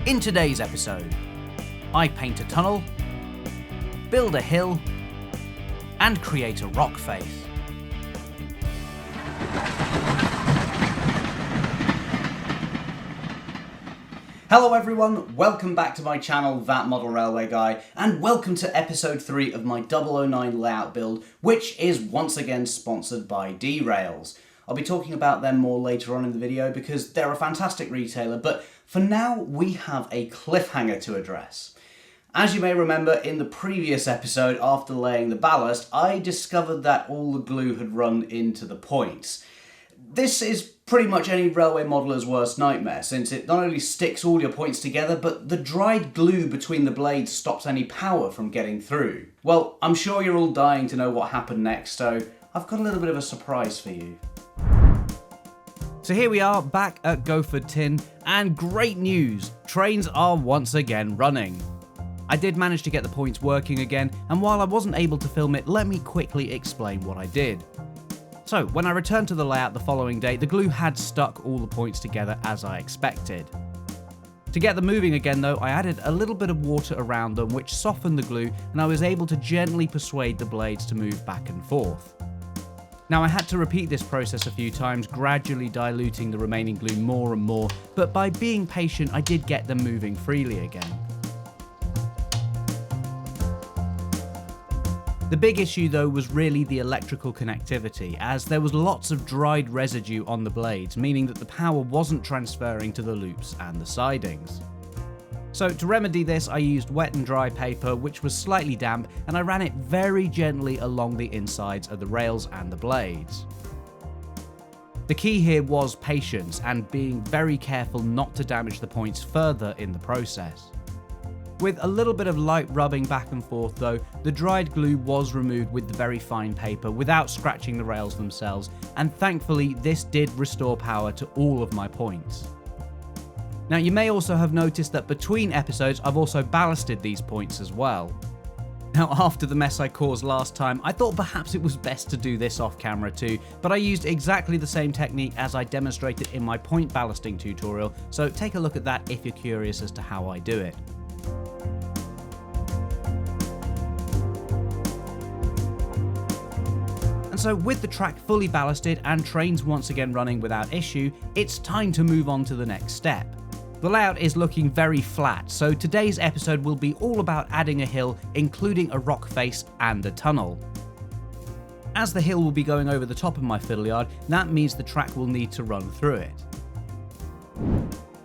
In today's episode, I paint a tunnel, build a hill, and create a rock face. Hello everyone, welcome back to my channel, That Model Railway Guy, and welcome to episode 3 of my 009 layout build, which is once again sponsored by D-Rails. I'll be talking about them more later on in the video because they're a fantastic retailer, but for now we have a cliffhanger to address. As you may remember, in the previous episode, after laying the ballast, I discovered that all the glue had run into the points. This is pretty much any railway modeller's worst nightmare, since it not only sticks all your points together, but the dried glue between the blades stops any power from getting through. Well, I'm sure you're all dying to know what happened next, so I've got a little bit of a surprise for you. So here we are, back at Goford Tin, and great news! Trains are once again running. I did manage to get the points working again, and while I wasn't able to film it, let me quickly explain what I did. So, when I returned to the layout the following day, the glue had stuck all the points together as I expected. To get them moving again though, I added a little bit of water around them which softened the glue, and I was able to gently persuade the blades to move back and forth. Now I had to repeat this process a few times, gradually diluting the remaining glue more and more, but by being patient I did get them moving freely again. The big issue though was really the electrical connectivity, as there was lots of dried residue on the blades, meaning that the power wasn't transferring to the loops and the sidings. So to remedy this, I used wet and dry paper which was slightly damp, and I ran it very gently along the insides of the rails and the blades. The key here was patience and being very careful not to damage the points further in the process. With a little bit of light rubbing back and forth though, the dried glue was removed with the very fine paper without scratching the rails themselves, and thankfully this did restore power to all of my points. Now you may also have noticed that between episodes I've also ballasted these points as well. Now after the mess I caused last time, I thought perhaps it was best to do this off camera too, but I used exactly the same technique as I demonstrated in my point ballasting tutorial, so take a look at that if you're curious as to how I do it. And so with the track fully ballasted and trains once again running without issue, it's time to move on to the next step. The layout is looking very flat, so today's episode will be all about adding a hill, including a rock face and a tunnel. As the hill will be going over the top of my fiddle yard, that means the track will need to run through it.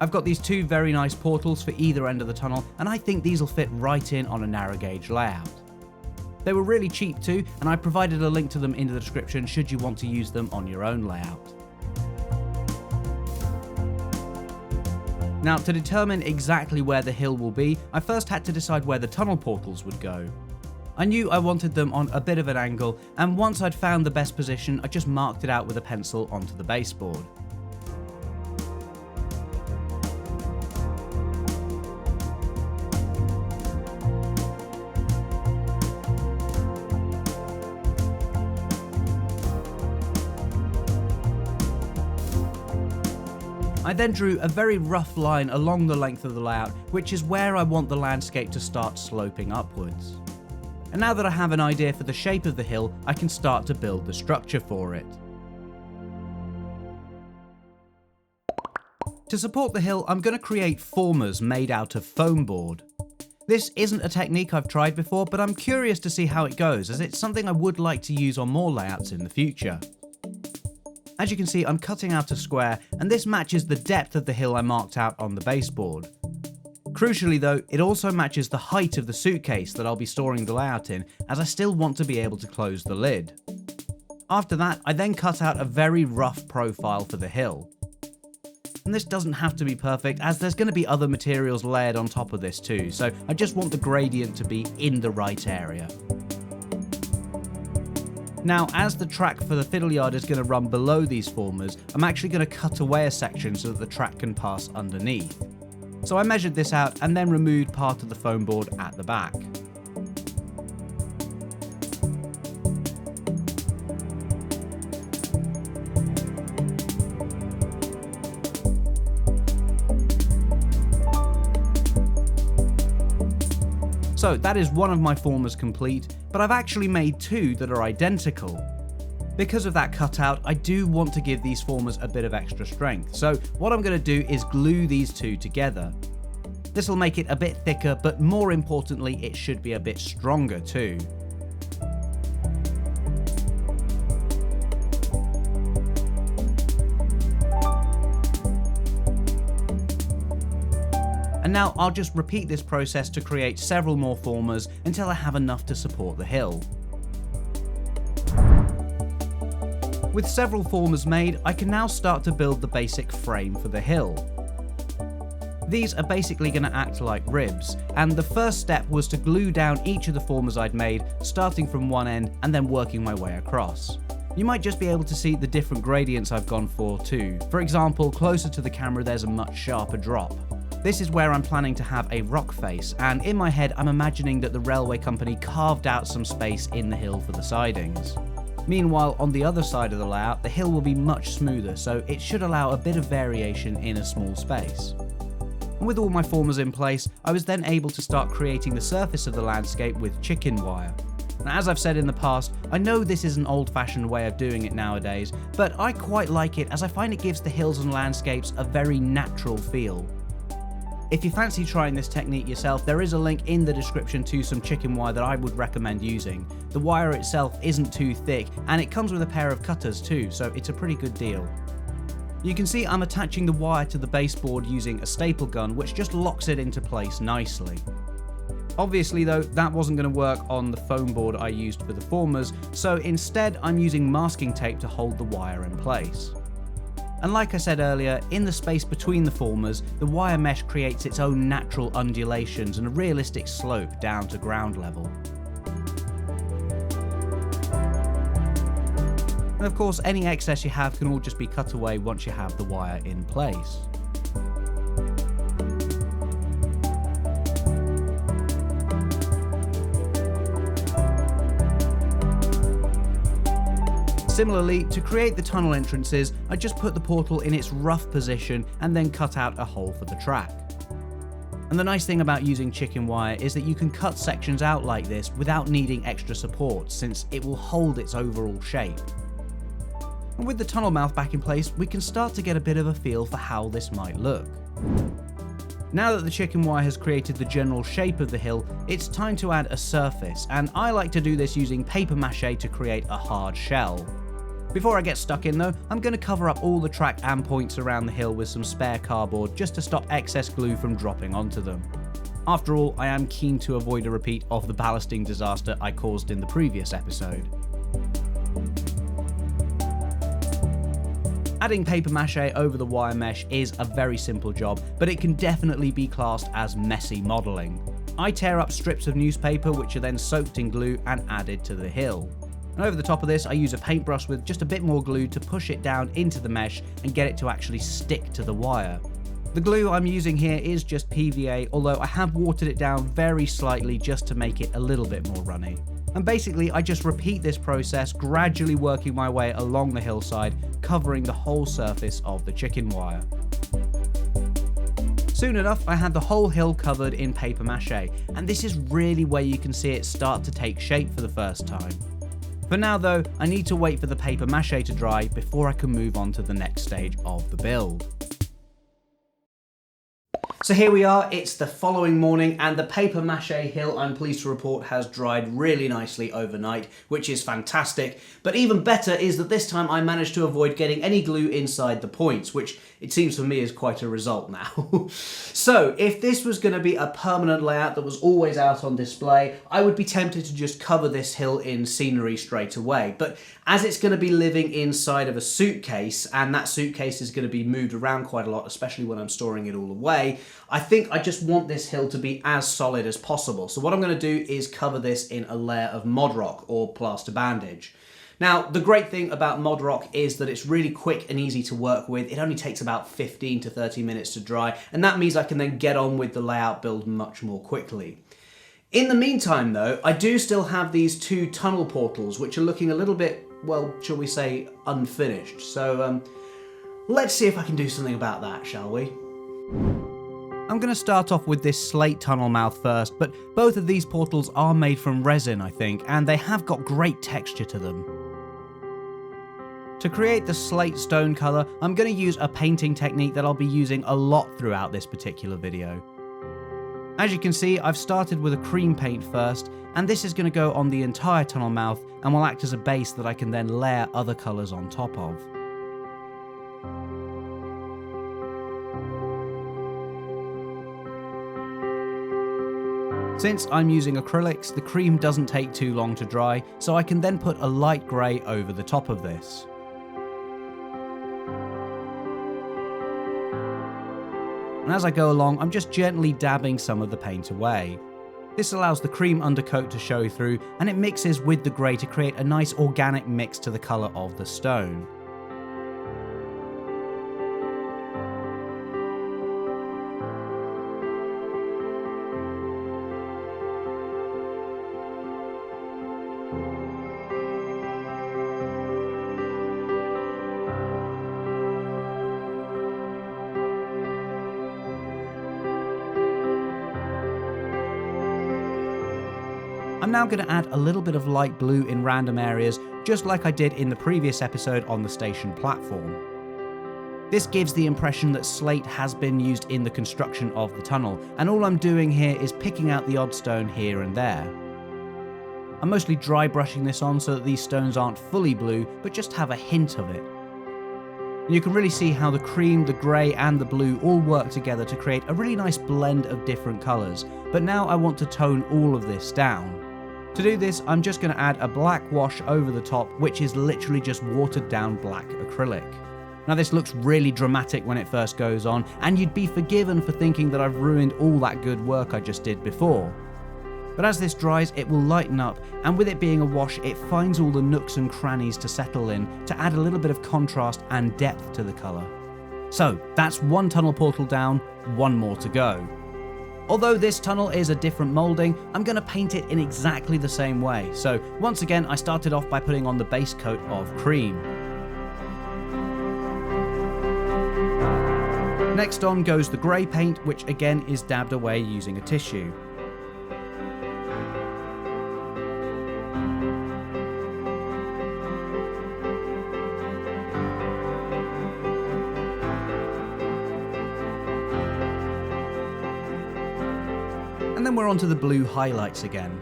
I've got these two very nice portals for either end of the tunnel, and I think these will fit right in on a narrow gauge layout. They were really cheap too, and I provided a link to them in the description should you want to use them on your own layout. Now to determine exactly where the hill will be, I first had to decide where the tunnel portals would go. I knew I wanted them on a bit of an angle, and once I'd found the best position, I just marked it out with a pencil onto the baseboard. I then drew a very rough line along the length of the layout, which is where I want the landscape to start sloping upwards. And now that I have an idea for the shape of the hill, I can start to build the structure for it. To support the hill, I'm going to create formers made out of foam board. This isn't a technique I've tried before, but I'm curious to see how it goes, as it's something I would like to use on more layouts in the future. As you can see, I'm cutting out a square, and this matches the depth of the hill I marked out on the baseboard. Crucially though, it also matches the height of the suitcase that I'll be storing the layout in, as I still want to be able to close the lid. After that, I then cut out a very rough profile for the hill. And this doesn't have to be perfect, as there's going to be other materials layered on top of this too, so I just want the gradient to be in the right area. Now, as the track for the fiddle yard is going to run below these formers, I'm actually going to cut away a section so that the track can pass underneath. So I measured this out and then removed part of the foam board at the back. So that is one of my formers complete, but I've actually made two that are identical. Because of that cutout, I do want to give these formers a bit of extra strength, so what I'm going to do is glue these two together. This will make it a bit thicker, but more importantly, it should be a bit stronger too. And now I'll just repeat this process to create several more formers until I have enough to support the hill. With several formers made, I can now start to build the basic frame for the hill. These are basically going to act like ribs, and the first step was to glue down each of the formers I'd made, starting from one end and then working my way across. You might just be able to see the different gradients I've gone for too. For example, closer to the camera there's a much sharper drop. This is where I'm planning to have a rock face, and in my head I'm imagining that the railway company carved out some space in the hill for the sidings. Meanwhile, on the other side of the layout, the hill will be much smoother, so it should allow a bit of variation in a small space. And with all my formers in place, I was then able to start creating the surface of the landscape with chicken wire. Now, as I've said in the past, I know this is an old-fashioned way of doing it nowadays, but I quite like it as I find it gives the hills and landscapes a very natural feel. If you fancy trying this technique yourself, there is a link in the description to some chicken wire that I would recommend using. The wire itself isn't too thick, and it comes with a pair of cutters too, so it's a pretty good deal. You can see I'm attaching the wire to the baseboard using a staple gun, which just locks it into place nicely. Obviously though, that wasn't going to work on the foam board I used for the formers, so instead I'm using masking tape to hold the wire in place. And like I said earlier, in the space between the formers, the wire mesh creates its own natural undulations and a realistic slope down to ground level. And of course, any excess you have can all just be cut away once you have the wire in place. Similarly, to create the tunnel entrances, I just put the portal in its rough position and then cut out a hole for the track. And the nice thing about using chicken wire is that you can cut sections out like this without needing extra support, since it will hold its overall shape. And with the tunnel mouth back in place, we can start to get a bit of a feel for how this might look. Now that the chicken wire has created the general shape of the hill, it's time to add a surface, and I like to do this using paper mache to create a hard shell. Before I get stuck in though, I'm going to cover up all the track and points around the hill with some spare cardboard just to stop excess glue from dropping onto them. After all, I am keen to avoid a repeat of the ballasting disaster I caused in the previous episode. Adding paper mache over the wire mesh is a very simple job, but it can definitely be classed as messy modelling. I tear up strips of newspaper which are then soaked in glue and added to the hill. And over the top of this, I use a paintbrush with just a bit more glue to push it down into the mesh and get it to actually stick to the wire. The glue I'm using here is just PVA, although I have watered it down very slightly just to make it a little bit more runny. And basically, I just repeat this process, gradually working my way along the hillside, covering the whole surface of the chicken wire. Soon enough, I had the whole hill covered in paper mache, and this is really where you can see it start to take shape for the first time. For now though, I need to wait for the paper mache to dry before I can move on to the next stage of the build. So here we are, it's the following morning and the paper mache hill, I'm pleased to report, has dried really nicely overnight, which is fantastic. But even better is that this time I managed to avoid getting any glue inside the points, which it seems for me is quite a result now. So if this was going to be a permanent layout that was always out on display, I would be tempted to just cover this hill in scenery straight away. But as it's going to be living inside of a suitcase, and that suitcase is going to be moved around quite a lot, especially when I'm storing it all away, I think I just want this hill to be as solid as possible. So what I'm going to do is cover this in a layer of mod rock or plaster bandage. Now, the great thing about mod rock is that it's really quick and easy to work with. It only takes about 15 to 30 minutes to dry, and that means I can then get on with the layout build much more quickly. In the meantime though, I do still have these two tunnel portals which are looking a little bit, well, shall we say, unfinished. So let's see if I can do something about that, shall we? I'm going to start off with this slate tunnel mouth first, but both of these portals are made from resin, I think, and they have got great texture to them. To create the slate stone colour, I'm going to use a painting technique that I'll be using a lot throughout this particular video. As you can see, I've started with a cream paint first, and this is going to go on the entire tunnel mouth and will act as a base that I can then layer other colours on top of. Since I'm using acrylics, the cream doesn't take too long to dry, so I can then put a light grey over the top of this. And as I go along, I'm just gently dabbing some of the paint away. This allows the cream undercoat to show through, and it mixes with the grey to create a nice organic mix to the colour of the stone. I'm now going to add a little bit of light blue in random areas, just like I did in the previous episode on the station platform. This gives the impression that slate has been used in the construction of the tunnel, and all I'm doing here is picking out the odd stone here and there. I'm mostly dry brushing this on so that these stones aren't fully blue, but just have a hint of it. And you can really see how the cream, the grey and the blue all work together to create a really nice blend of different colours, but now I want to tone all of this down. To do this, I'm just going to add a black wash over the top, which is literally just watered down black acrylic. Now this looks really dramatic when it first goes on, and you'd be forgiven for thinking that I've ruined all that good work I just did before. But as this dries, it will lighten up, and with it being a wash, it finds all the nooks and crannies to settle in to add a little bit of contrast and depth to the colour. So that's one tunnel portal down, one more to go. Although this tunnel is a different moulding, I'm going to paint it in exactly the same way. So once again, I started off by putting on the base coat of cream. Next on goes the grey paint, which again is dabbed away using a tissue. And then we're onto the blue highlights again.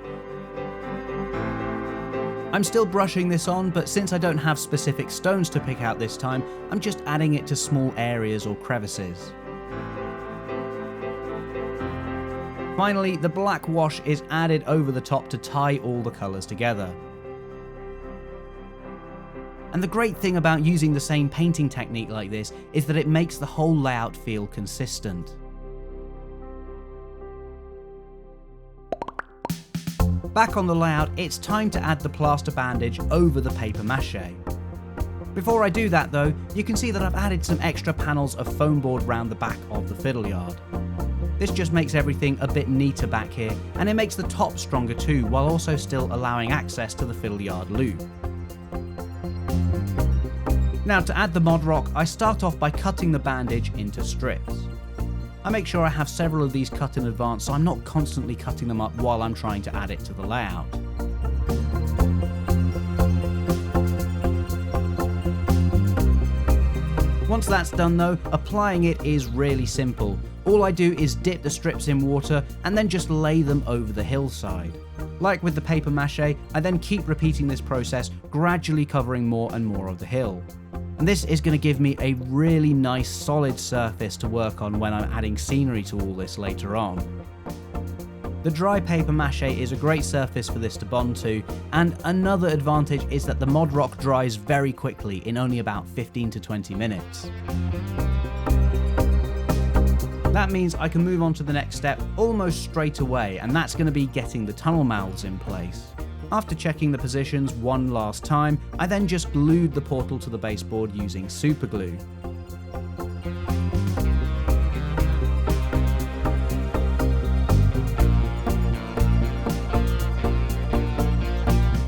I'm still brushing this on, but since I don't have specific stones to pick out this time, I'm just adding it to small areas or crevices. Finally, the black wash is added over the top to tie all the colours together. And the great thing about using the same painting technique like this is that it makes the whole layout feel consistent. Back on the layout, it's time to add the plaster bandage over the paper mache. Before I do that though, you can see that I've added some extra panels of foam board round the back of the fiddle yard. This just makes everything a bit neater back here, and it makes the top stronger too, while also still allowing access to the fiddle yard loop. Now to add the mod rock, I start off by cutting the bandage into strips. I make sure I have several of these cut in advance so I'm not constantly cutting them up while I'm trying to add it to the layout. Once that's done though, applying it is really simple. All I do is dip the strips in water and then just lay them over the hillside. Like with the paper mache, I then keep repeating this process, gradually covering more and more of the hill. And this is going to give me a really nice solid surface to work on when I'm adding scenery to all this later on. The dry paper mache is a great surface for this to bond to, and another advantage is that the mod rock dries very quickly in only about 15 to 20 minutes. That means I can move on to the next step almost straight away, and that's going to be getting the tunnel mouths in place. After checking the positions one last time, I then just glued the portal to the baseboard using super glue.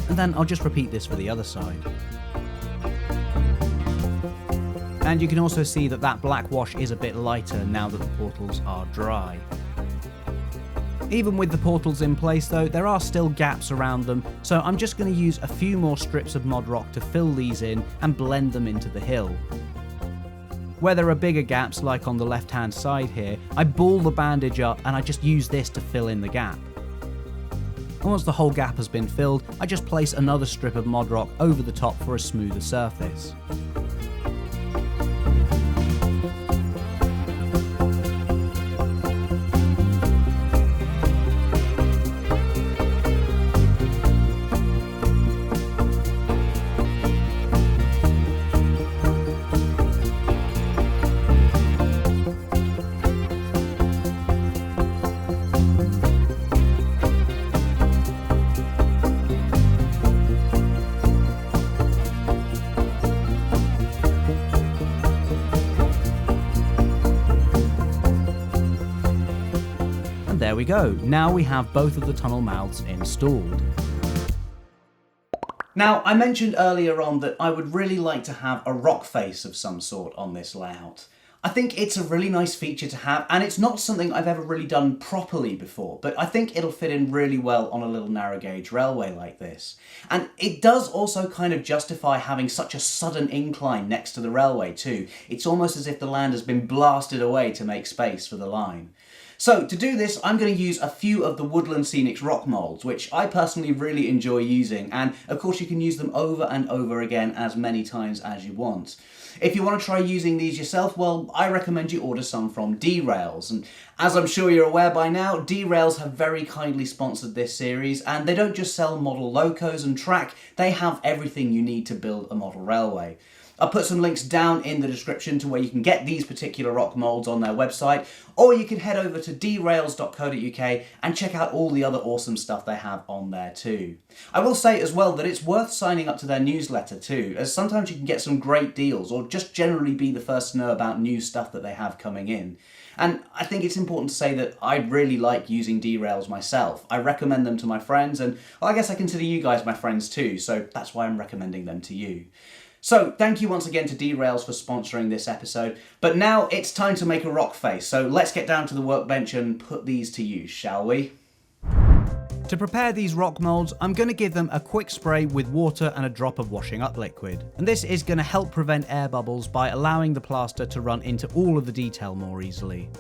And then I'll just repeat this for the other side. And you can also see that that black wash is a bit lighter now that the portals are dry. Even with the portals in place though, there are still gaps around them, so I'm just going to use a few more strips of mod rock to fill these in and blend them into the hill. Where there are bigger gaps, like on the left hand side here, I ball the bandage up and I just use this to fill in the gap. And once the whole gap has been filled, I just place another strip of mod rock over the top for a smoother surface. There we go, now we have both of the tunnel mouths installed. Now, I mentioned earlier on that I would really like to have a rock face of some sort on this layout. I think it's a really nice feature to have, and it's not something I've ever really done properly before, but I think it'll fit in really well on a little narrow gauge railway like this. And it does also kind of justify having such a sudden incline next to the railway too. It's almost as if the land has been blasted away to make space for the line. So to do this, I'm going to use a few of the Woodland Scenics rock molds, which I personally really enjoy using, and of course you can use them over and over again as many times as you want. If you want to try using these yourself, well, I recommend you order some from D-Rails, and as I'm sure you're aware by now, D-Rails have very kindly sponsored this series, and they don't just sell model locos and track, they have everything you need to build a model railway. I'll put some links down in the description to where you can get these particular rock molds on their website, or you can head over to derails.co.uk and check out all the other awesome stuff they have on there too. I will say as well that it's worth signing up to their newsletter too, as sometimes you can get some great deals or just generally be the first to know about new stuff that they have coming in. And I think it's important to say that I really like using D-Rails myself. I recommend them to my friends, and well, I guess I consider you guys my friends too, so that's why I'm recommending them to you. So thank you once again to D-Rails for sponsoring this episode, but now it's time to make a rock face, so let's get down to the workbench and put these to use, shall we? To prepare these rock molds, I'm going to give them a quick spray with water and a drop of washing up liquid. And this is going to help prevent air bubbles by allowing the plaster to run into all of the detail more easily.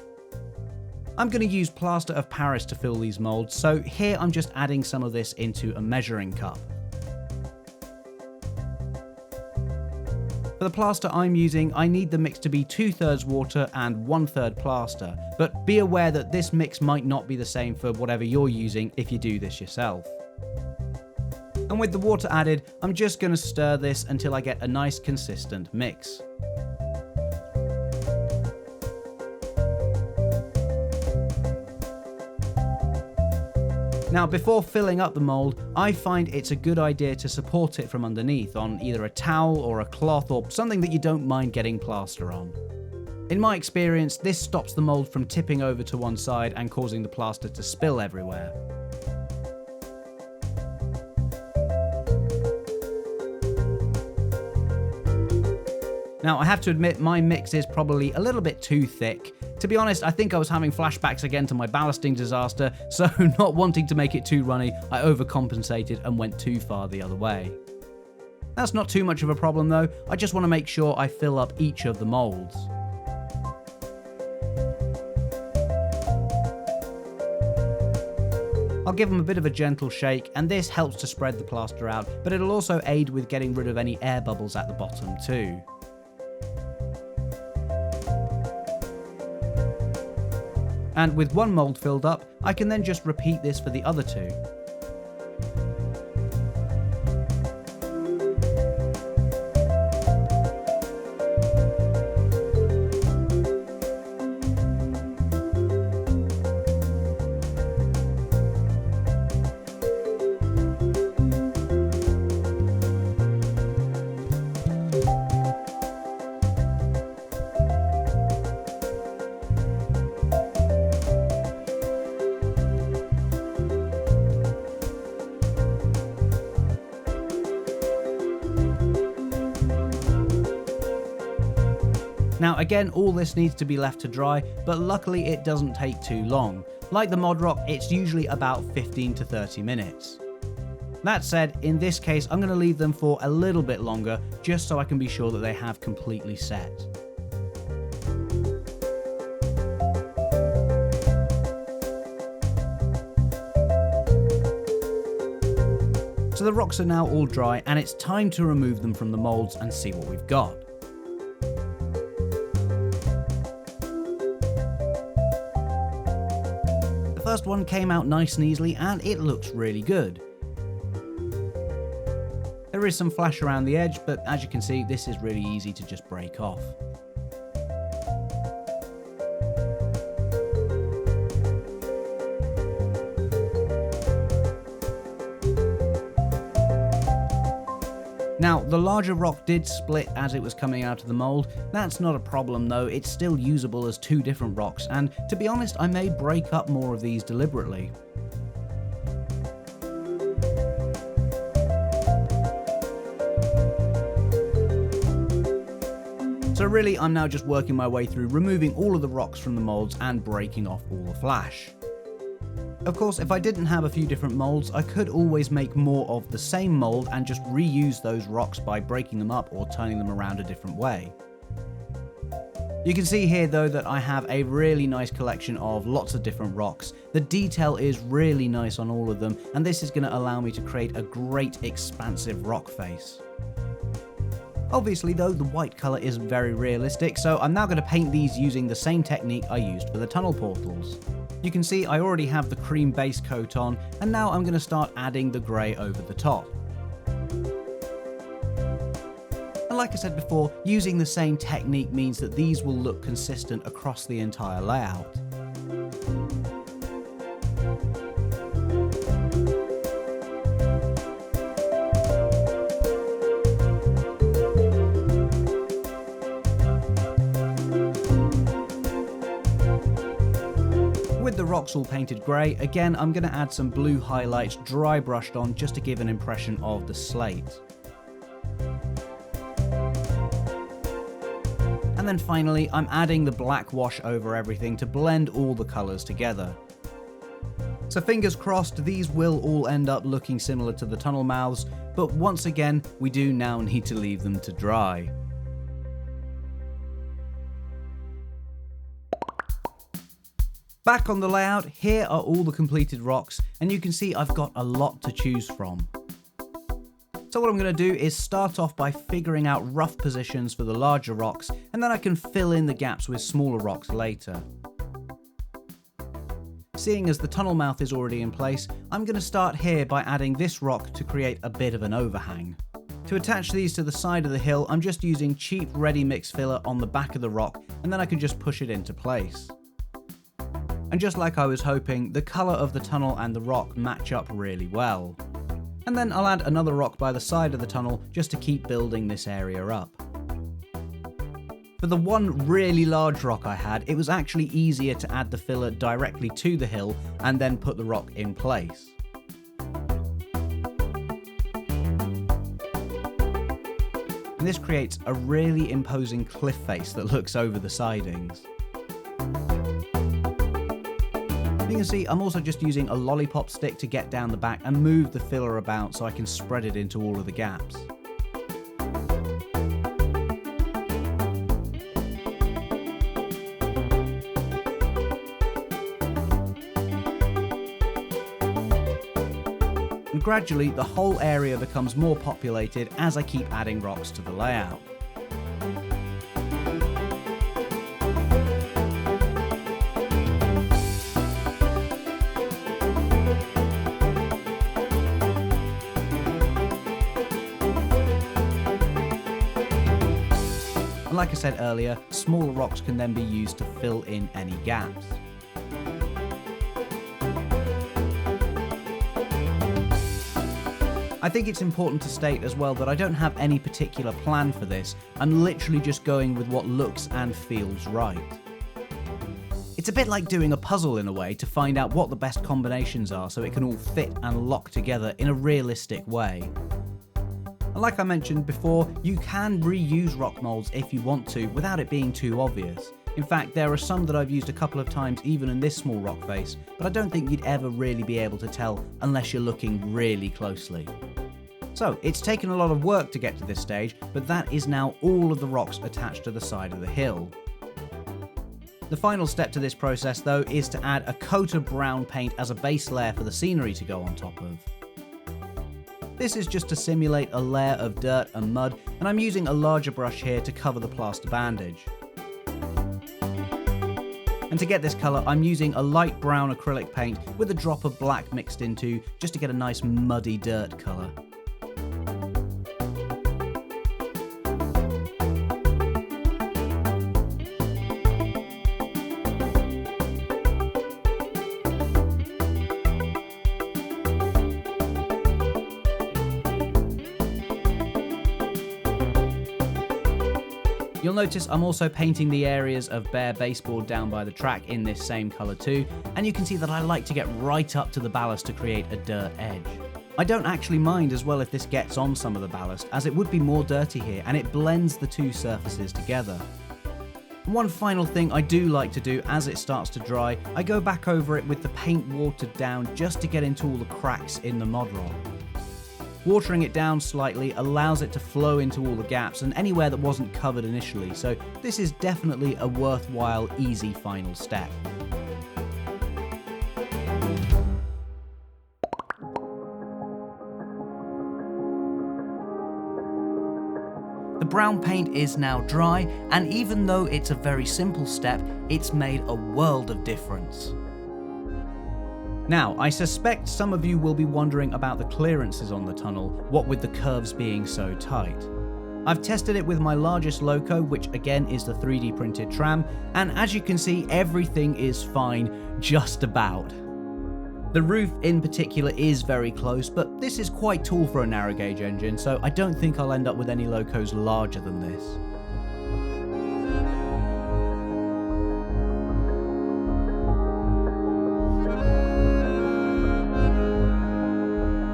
I'm going to use plaster of Paris to fill these molds, so here I'm just adding some of this into a measuring cup. For the plaster I'm using, I need the mix to be 2/3 water and 1/3 plaster, but be aware that this mix might not be the same for whatever you're using if you do this yourself. And with the water added, I'm just going to stir this until I get a nice consistent mix. Now, before filling up the mold, I find it's a good idea to support it from underneath on either a towel or a cloth or something that you don't mind getting plaster on. In my experience, this stops the mold from tipping over to one side and causing the plaster to spill everywhere. Now, I have to admit my mix is probably a little bit too thick. To be honest, I think I was having flashbacks again to my ballasting disaster, so not wanting to make it too runny, I overcompensated and went too far the other way. That's not too much of a problem though, I just want to make sure I fill up each of the molds. I'll give them a bit of a gentle shake, and this helps to spread the plaster out, but it'll also aid with getting rid of any air bubbles at the bottom too. And with one mold filled up, I can then just repeat this for the other two. Now again, all this needs to be left to dry, but luckily it doesn't take too long. Like the mod rock, it's usually about 15 to 30 minutes. That said, in this case I'm going to leave them for a little bit longer, just so I can be sure that they have completely set. So the rocks are now all dry, and it's time to remove them from the molds and see what we've got. The first one came out nice and easily, and it looks really good. There is some flash around the edge, but as you can see, this is really easy to just break off. Now, the larger rock did split as it was coming out of the mold. That's not a problem though, it's still usable as two different rocks, and to be honest, I may break up more of these deliberately. So really, I'm now just working my way through removing all of the rocks from the molds and breaking off all the flash. Of course, if I didn't have a few different molds, I could always make more of the same mold and just reuse those rocks by breaking them up or turning them around a different way. You can see here though that I have a really nice collection of lots of different rocks. The detail is really nice on all of them, and this is going to allow me to create a great expansive rock face. Obviously though, the white colour is very realistic, so I'm now going to paint these using the same technique I used for the tunnel portals. You can see I already have the cream base coat on, and now I'm going to start adding the grey over the top. And like I said before, using the same technique means that these will look consistent across the entire layout. With the rocks all painted grey, again I'm going to add some blue highlights dry brushed on just to give an impression of the slate. And then finally I'm adding the black wash over everything to blend all the colours together. So fingers crossed these will all end up looking similar to the tunnel mouths, but once again we do now need to leave them to dry. Back on the layout, here are all the completed rocks, and you can see I've got a lot to choose from. So what I'm going to do is start off by figuring out rough positions for the larger rocks, and then I can fill in the gaps with smaller rocks later. Seeing as the tunnel mouth is already in place, I'm going to start here by adding this rock to create a bit of an overhang. To attach these to the side of the hill, I'm just using cheap ready mix filler on the back of the rock, and then I can just push it into place. And just like I was hoping, the colour of the tunnel and the rock match up really well. And then I'll add another rock by the side of the tunnel just to keep building this area up. For the one really large rock I had, it was actually easier to add the filler directly to the hill and then put the rock in place. And this creates a really imposing cliff face that looks over the sidings. You can see I'm also just using a lollipop stick to get down the back and move the filler about so I can spread it into all of the gaps. And gradually the whole area becomes more populated as I keep adding rocks to the layout. And like I said earlier, smaller rocks can then be used to fill in any gaps. I think it's important to state as well that I don't have any particular plan for this. I'm literally just going with what looks and feels right. It's a bit like doing a puzzle in a way to find out what the best combinations are so it can all fit and lock together in a realistic way. And Like I mentioned before, you can reuse rock molds if you want to without it being too obvious. In fact, there are some that I've used a couple of times even in this small rock face, but I don't think you'd ever really be able to tell unless you're looking really closely. So, it's taken a lot of work to get to this stage, but that is now all of the rocks attached to the side of the hill. The final step to this process though is to add a coat of brown paint as a base layer for the scenery to go on top of. This is just to simulate a layer of dirt and mud, and I'm using a larger brush here to cover the plaster bandage. And to get this colour, I'm using a light brown acrylic paint with a drop of black mixed into, just to get a nice muddy dirt colour. You'll notice I'm also painting the areas of bare baseboard down by the track in this same colour too, and you can see that I like to get right up to the ballast to create a dirt edge. I don't actually mind as well if this gets on some of the ballast, as it would be more dirty here and it blends the two surfaces together. One final thing I do like to do as it starts to dry, I go back over it with the paint watered down just to get into all the cracks in the mod rock. Watering it down slightly allows it to flow into all the gaps and anywhere that wasn't covered initially, so this is definitely a worthwhile, easy final step. The brown paint is now dry, and even though it's a very simple step, it's made a world of difference. Now, I suspect some of you will be wondering about the clearances on the tunnel, what with the curves being so tight. I've tested it with my largest loco, which again is the 3D printed tram, and as you can see, everything is fine, just about. The roof in particular is very close, but this is quite tall for a narrow gauge engine, so I don't think I'll end up with any locos larger than this.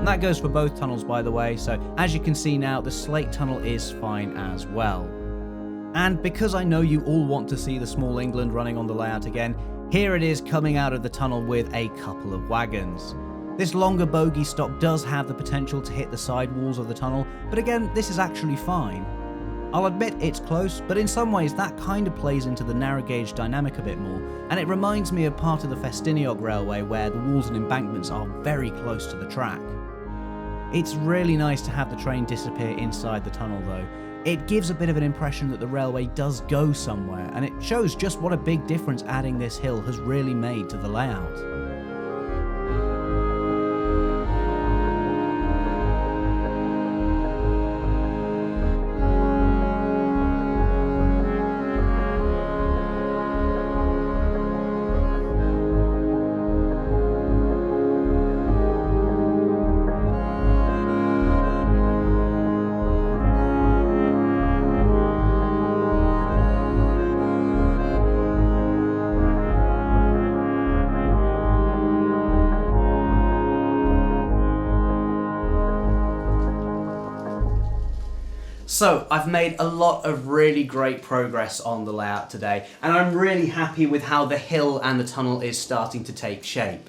That goes for both tunnels, by the way, so as you can see now, the slate tunnel is fine as well. And because I know you all want to see the small England running on the layout again, here it is coming out of the tunnel with a couple of wagons. This longer bogie stock does have the potential to hit the side walls of the tunnel, but again, this is actually fine. I'll admit it's close, but in some ways that kind of plays into the narrow gauge dynamic a bit more, and it reminds me of part of the Festiniog Railway where the walls and embankments are very close to the track. It's really nice to have the train disappear inside the tunnel though. It gives a bit of an impression that the railway does go somewhere, and it shows just what a big difference adding this hill has really made to the layout. So I've made a lot of really great progress on the layout today, and I'm really happy with how the hill and the tunnel is starting to take shape.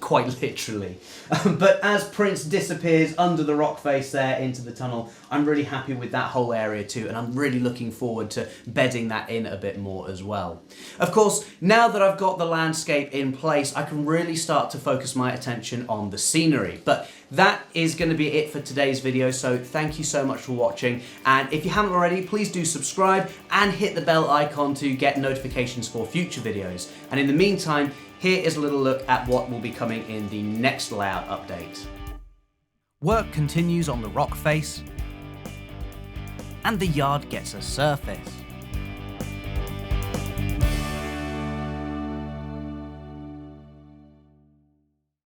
Quite literally. But as Prince disappears under the rock face there into the tunnel, I'm really happy with that whole area too, and I'm really looking forward to bedding that in a bit more as well. Of course, now that I've got the landscape in place, I can really start to focus my attention on the scenery. But that is going to be it for today's video, so thank you so much for watching, and if you haven't already, please do subscribe and hit the bell icon to get notifications for future videos. And in the meantime, here is a little look at what will be coming in the next layout update. Work continues on the rock face, and the yard gets a surface.